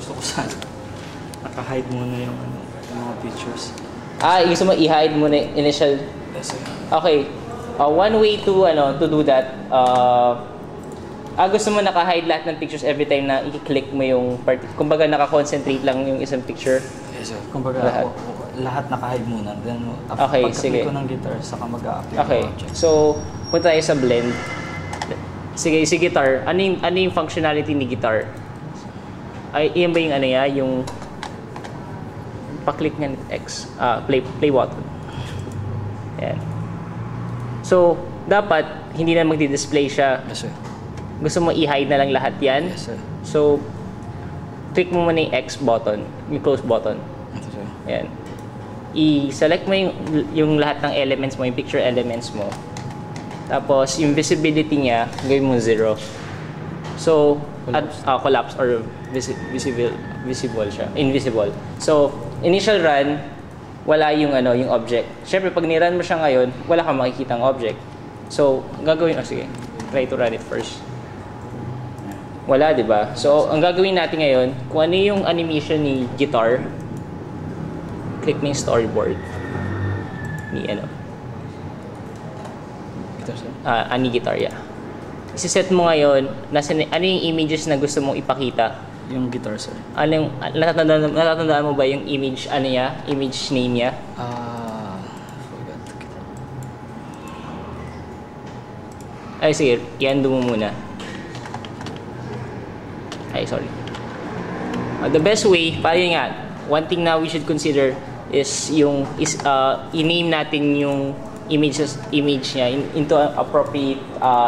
gusto ko sana naka-hide muna yung mga pictures. Gusto mo i-hide muna initial? Yes, sir. Okay. One way to do that, gusto mo naka-hide lahat ng pictures every time na i-click mo yung kumbaga naka-concentrate lang yung isang picture? Yes, sir. Kumbaga lahat naka-hide muna. Then, okay, sige. Pagka-click ko ng guitar, saka mag-a-appear okay. yung object. So, punta tayo sa blend. Sige, si guitar. Ano yung functionality ni guitar? Iyan ba yung yung pa-click ng X, play button. Ayan. So, dapat hindi na magdi-display siya. Yes, sir. Gusto mo i-hide na lang lahat yan? Yes, sir. So, click mo muna yung X button, yung close button. Yes, sir. Ayan. I-select mo yung lahat ng elements mo, yung picture elements mo. Tapos, yung visibility niya, gawin mo 0. So, collapse or visible siya. Invisible. So, initial run, wala yung yung object. Siyempre, pag ni-run mo siya ngayon, wala kang makikitang object. So, gagawin, sige, try to run it first. Wala, di ba? So, ang gagawin natin ngayon, kung ano yung animation ni guitar, click mo yung storyboard. Ni Guitar, sir? Ni guitar, yeah. Isiset mo ngayon, ano yung images na gusto mong ipakita? Yung guitar, sir. Ano yung, natatandaan mo ba yung image, image name niya? Forgot. Ay, sige, i-undo mo muna. Ay, sorry. The best way, yun nga, one thing na we should consider is i-name natin yung image niya into an appropriate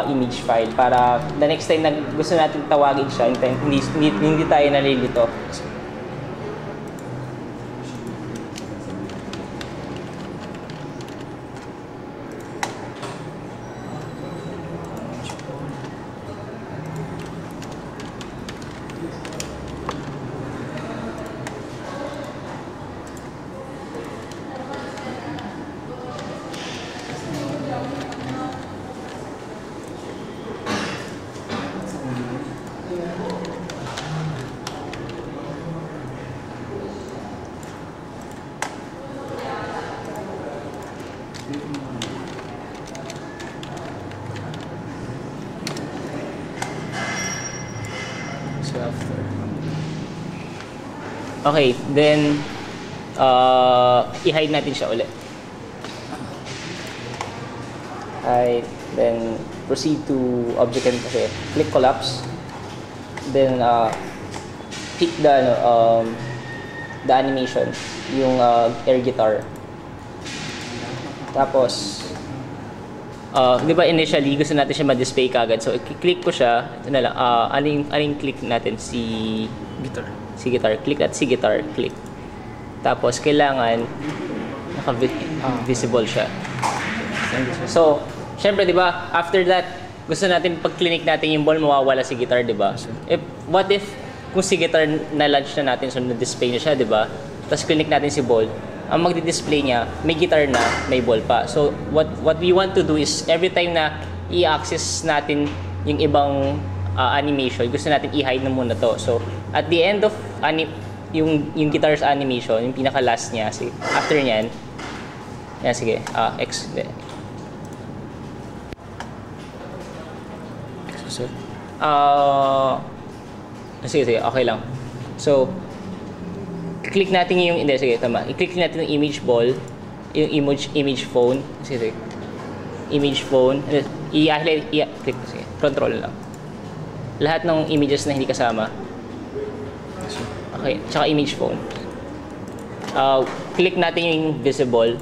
image file para the next time na gusto natin tawagin siya, hindi tayo nalilito. Okay, then i-hide natin siya ulit. Hide, then proceed to object and kasi click collapse. Then pick the animation, yung air guitar. Tapos di ba initially gusto natin siya ma-display kagad. So i-click ko siya, ito na lang. Aling click natin si Guitar. Si guitar, click at si guitar, click. Tapos kailangan naka-visible siya. So, syempre 'di ba, after that, gusto natin pag-click natin yung ball mawawala si guitar, 'di ba? What if kung si guitar na-launch na natin so na-display na siya, 'di ba? Tapos click natin si ball, ang magdi-display niya, may guitar na, may ball pa. So, what we want to do is every time na i-access natin yung ibang animation, gusto natin i-hide na muna to. So, at the end of yung guitar's animation, yung pinaka-last niya, after niyan, sige, X. Sir? Sige, okay lang. So, click natin yung, sige, tama. I-click natin yung image ball, yung image phone. Sige. Image phone. Click, sige, control lang. Lahat ng images na hindi kasama. Okay, tsaka image phone. Click natin yung visible.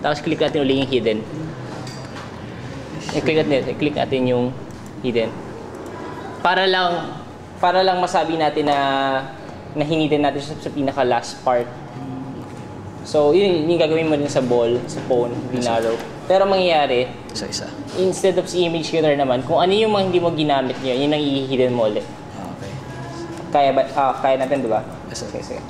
Tapos click natin ulit yung hidden. Click natin yung hidden. Para lang masabi natin na hinidden natin sa pinaka last part. So, yun yung gagawin mo din sa ball, sa phone, binarrow. Pero mangyayari, isa-isa. Instead of si image guitar naman, kung ano yung mga hindi mo ginamit niya, yun ang i-hidden mo ulit. Okay. Kaya natin, di ba? Yes, sir. Okay, sige.